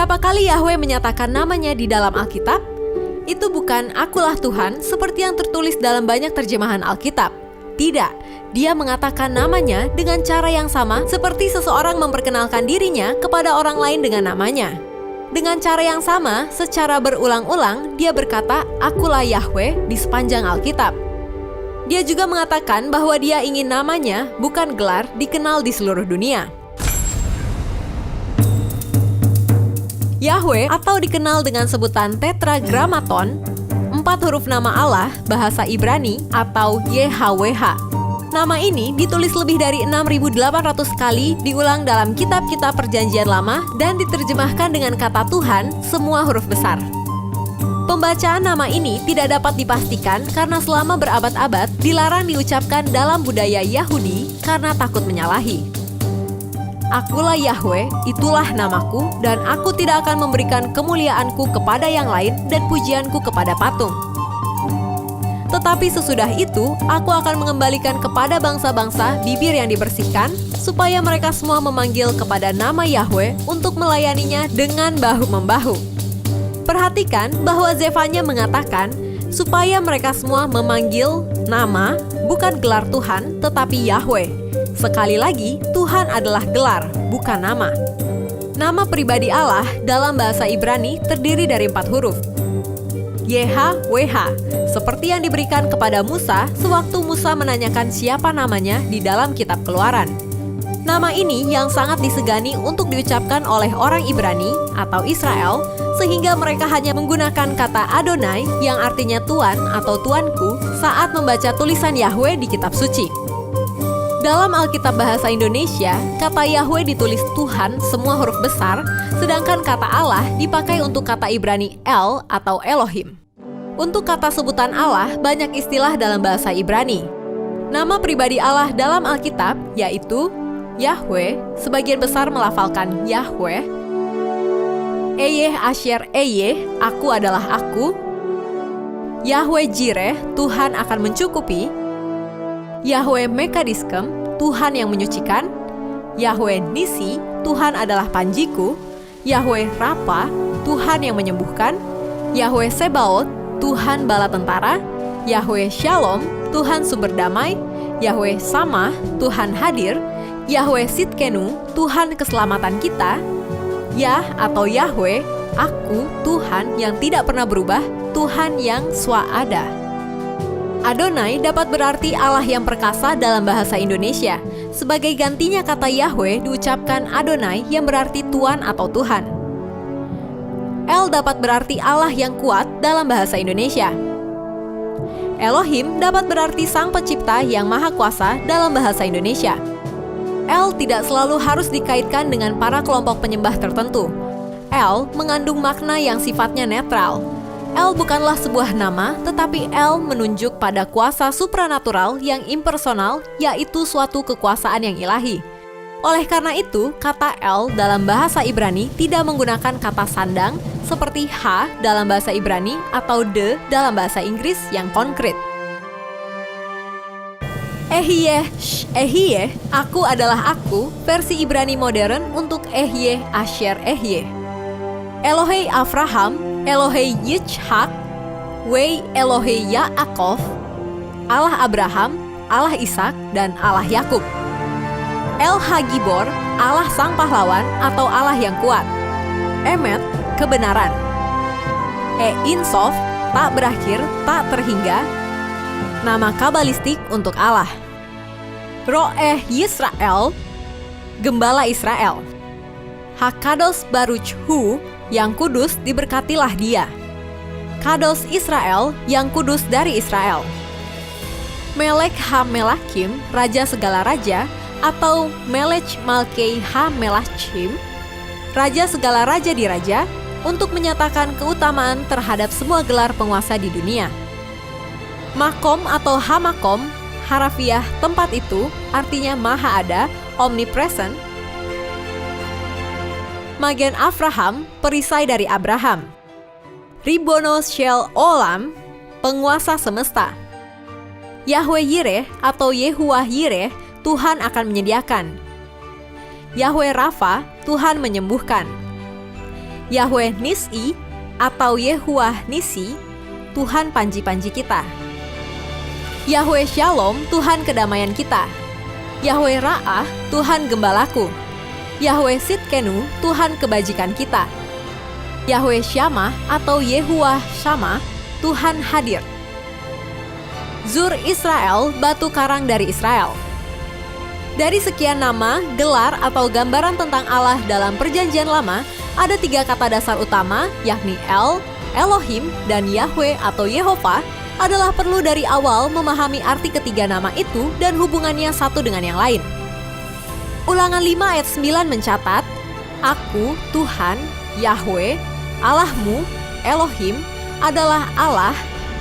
Berapa kali Yahweh menyatakan namanya di dalam Alkitab? Itu bukan "Akulah Tuhan" seperti yang tertulis dalam banyak terjemahan Alkitab. Tidak, dia mengatakan namanya dengan cara yang sama seperti seseorang memperkenalkan dirinya kepada orang lain dengan namanya. Dengan cara yang sama, secara berulang-ulang, dia berkata, "Akulah Yahweh" di sepanjang Alkitab. Dia juga mengatakan bahwa dia ingin namanya, bukan gelar, dikenal di seluruh dunia. Yahweh atau dikenal dengan sebutan Tetragrammaton, 4 huruf nama Allah bahasa Ibrani atau YHWH. Nama ini ditulis lebih dari 6.800 kali, diulang dalam kitab-kitab Perjanjian Lama dan diterjemahkan dengan kata Tuhan, semua huruf besar. Pembacaan nama ini tidak dapat dipastikan karena selama berabad-abad dilarang diucapkan dalam budaya Yahudi karena takut menyalahi. Akulah Yahweh, itulah namaku, dan aku tidak akan memberikan kemuliaanku kepada yang lain dan pujianku kepada patung. Tetapi sesudah itu, aku akan mengembalikan kepada bangsa-bangsa bibir yang dibersihkan, supaya mereka semua memanggil kepada nama Yahweh untuk melayaninya dengan bahu-membahu. Perhatikan bahwa Zefanya mengatakan, supaya mereka semua memanggil nama, bukan gelar Tuhan, tetapi Yahweh. Sekali lagi, Tuhan adalah gelar, bukan nama. Nama pribadi Allah dalam bahasa Ibrani terdiri dari 4 huruf. YHWH, seperti yang diberikan kepada Musa sewaktu Musa menanyakan siapa namanya di dalam kitab Keluaran. Nama ini yang sangat disegani untuk diucapkan oleh orang Ibrani atau Israel, sehingga mereka hanya menggunakan kata Adonai yang artinya Tuan atau Tuanku saat membaca tulisan Yahweh di kitab suci. Dalam Alkitab bahasa Indonesia, kata Yahweh ditulis Tuhan semua huruf besar, sedangkan kata Allah dipakai untuk kata Ibrani El atau Elohim. Untuk kata sebutan Allah, banyak istilah dalam bahasa Ibrani. Nama pribadi Allah dalam Alkitab yaitu Yahweh, sebagian besar melafalkan Yahweh. Eyeh Asher Eyeh, aku adalah aku. Yahweh Jireh, Tuhan akan mencukupi. Yahweh Mekadiskem, Tuhan yang menyucikan. Yahweh Nisi, Tuhan adalah panjiku. Yahweh Rapa, Tuhan yang menyembuhkan. Yahweh Sebaot, Tuhan bala tentara. Yahweh Shalom, Tuhan sumber damai. Yahweh Samah, Tuhan hadir. Yahweh Sitkenu, Tuhan keselamatan kita. Yah atau Yahweh, aku, Tuhan yang tidak pernah berubah, Tuhan yang swaada. Adonai dapat berarti Allah yang perkasa dalam bahasa Indonesia. Sebagai gantinya kata Yahweh diucapkan Adonai yang berarti Tuan atau Tuhan. El dapat berarti Allah yang kuat dalam bahasa Indonesia. Elohim dapat berarti Sang Pencipta yang Maha Kuasa dalam bahasa Indonesia. El tidak selalu harus dikaitkan dengan para kelompok penyembah tertentu. El mengandung makna yang sifatnya netral. El bukanlah sebuah nama, tetapi El menunjuk pada kuasa supranatural yang impersonal, yaitu suatu kekuasaan yang ilahi. Oleh karena itu, kata El dalam bahasa Ibrani tidak menggunakan kata sandang, seperti H dalam bahasa Ibrani atau de dalam bahasa Inggris yang konkret. Ehyeh, aku adalah aku, versi Ibrani modern untuk Ehyeh Asher Ehyeh. Elohei Avraham, Elohei Yitzhak, Wei Elohei Yaakov, Allah Abraham, Allah Ishak, dan Allah Yakub. El Hagibor, Allah Sang Pahlawan atau Allah yang kuat. Emet, kebenaran. Insof, tak berakhir, tak terhingga. Nama kabalistik untuk Allah. Ro'eh Yisrael, Gembala Israel. Hakados Baruch Hu, yang kudus diberkatilah dia. Kados Israel, yang kudus dari Israel. Melek Ha-Melakim, Raja segala raja, atau Melech Malkei Ha-Melachim, Raja segala raja di raja, untuk menyatakan keutamaan terhadap semua gelar penguasa di dunia. Makom atau Hamakom, harafiah tempat itu, artinya maha ada, omnipresent. Magen Avraham, perisai dari Abraham. Ribono Shel Olam, penguasa semesta. Yahweh Yireh atau Yehuwah Yireh, Tuhan akan menyediakan. Yahweh Rafa, Tuhan menyembuhkan. Yahweh Nis'i atau Yehuwah Nisi, Tuhan panji-panji kita. Yahweh Shalom, Tuhan kedamaian kita. Yahweh Ra'ah, Tuhan gembalaku. Yahweh Sidkenu, Tuhan kebajikan kita. Yahweh Syamah atau Yehuwah Syamah, Tuhan hadir. Zur Israel, batu karang dari Israel. Dari sekian nama, gelar atau gambaran tentang Allah dalam Perjanjian Lama, ada 3 kata dasar utama, yakni El, Elohim, dan Yahweh atau Yehovah, adalah perlu dari awal memahami arti ketiga nama itu dan hubungannya satu dengan yang lain. Ulangan 5 ayat 9 mencatat, Aku, Tuhan, Yahweh, Allahmu, Elohim, adalah Allah,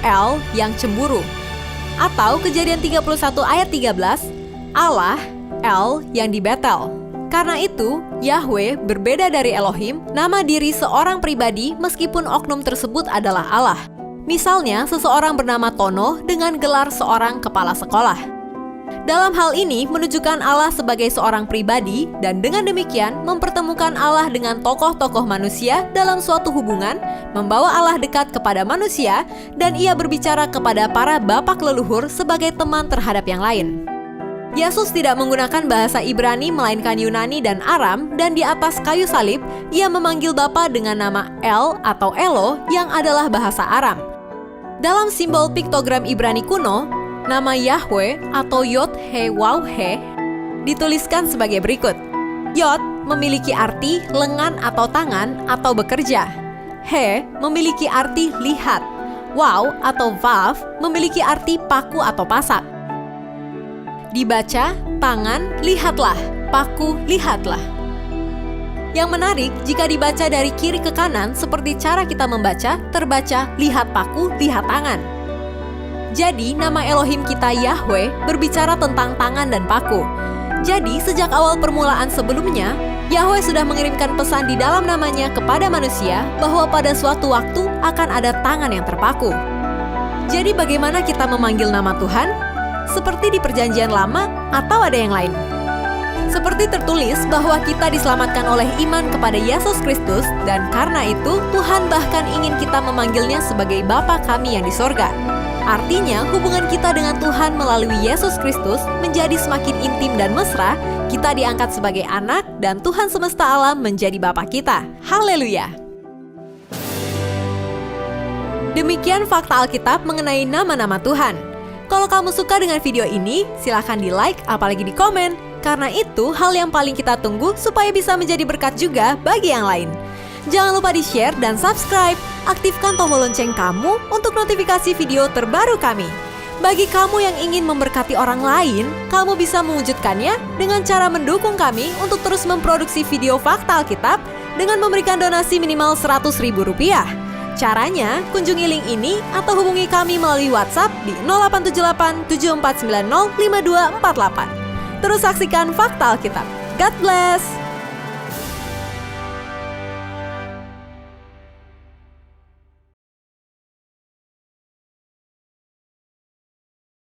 El yang cemburu. Atau Kejadian 31 ayat 13, Allah, El yang di Betel. Karena itu, Yahweh berbeda dari Elohim, nama diri seorang pribadi meskipun oknum tersebut adalah Allah. Misalnya, seseorang bernama Tono dengan gelar seorang kepala sekolah. Dalam hal ini, menunjukkan Allah sebagai seorang pribadi dan dengan demikian mempertemukan Allah dengan tokoh-tokoh manusia dalam suatu hubungan, membawa Allah dekat kepada manusia, dan ia berbicara kepada para bapak leluhur sebagai teman terhadap yang lain. Yesus tidak menggunakan bahasa Ibrani melainkan Yunani dan Aram, dan di atas kayu salib, ia memanggil Bapa dengan nama El atau Elo yang adalah bahasa Aram. Dalam simbol piktogram Ibrani kuno, nama Yahweh atau Yod-He-Waw-He dituliskan sebagai berikut. Yod memiliki arti lengan atau tangan atau bekerja. He memiliki arti lihat. Waw atau Vav memiliki arti paku atau pasak. Dibaca, tangan, lihatlah, paku, lihatlah. Yang menarik, jika dibaca dari kiri ke kanan seperti cara kita membaca, terbaca lihat paku, lihat tangan. Jadi, nama Elohim kita Yahweh berbicara tentang tangan dan paku. Jadi, sejak awal permulaan sebelumnya, Yahweh sudah mengirimkan pesan di dalam namanya kepada manusia bahwa pada suatu waktu akan ada tangan yang terpaku. Jadi, bagaimana kita memanggil nama Tuhan? Seperti di Perjanjian Lama atau ada yang lain? Seperti tertulis bahwa kita diselamatkan oleh iman kepada Yesus Kristus, dan karena itu Tuhan bahkan ingin kita memanggilnya sebagai Bapa kami yang di sorga. Artinya hubungan kita dengan Tuhan melalui Yesus Kristus menjadi semakin intim dan mesra, kita diangkat sebagai anak dan Tuhan semesta alam menjadi Bapa kita. Haleluya! Demikian fakta Alkitab mengenai nama-nama Tuhan. Kalau kamu suka dengan video ini, silahkan di-like apalagi di komen. Karena itu hal yang paling kita tunggu supaya bisa menjadi berkat juga bagi yang lain. Jangan lupa di-share dan subscribe. Aktifkan tombol lonceng kamu untuk notifikasi video terbaru kami. Bagi kamu yang ingin memberkati orang lain, kamu bisa mewujudkannya dengan cara mendukung kami untuk terus memproduksi video fakta Alkitab dengan memberikan donasi minimal Rp100.000. Caranya, kunjungi link ini atau hubungi kami melalui WhatsApp di 0878 7490 5248. Terus saksikan fakta Alkitab. God bless!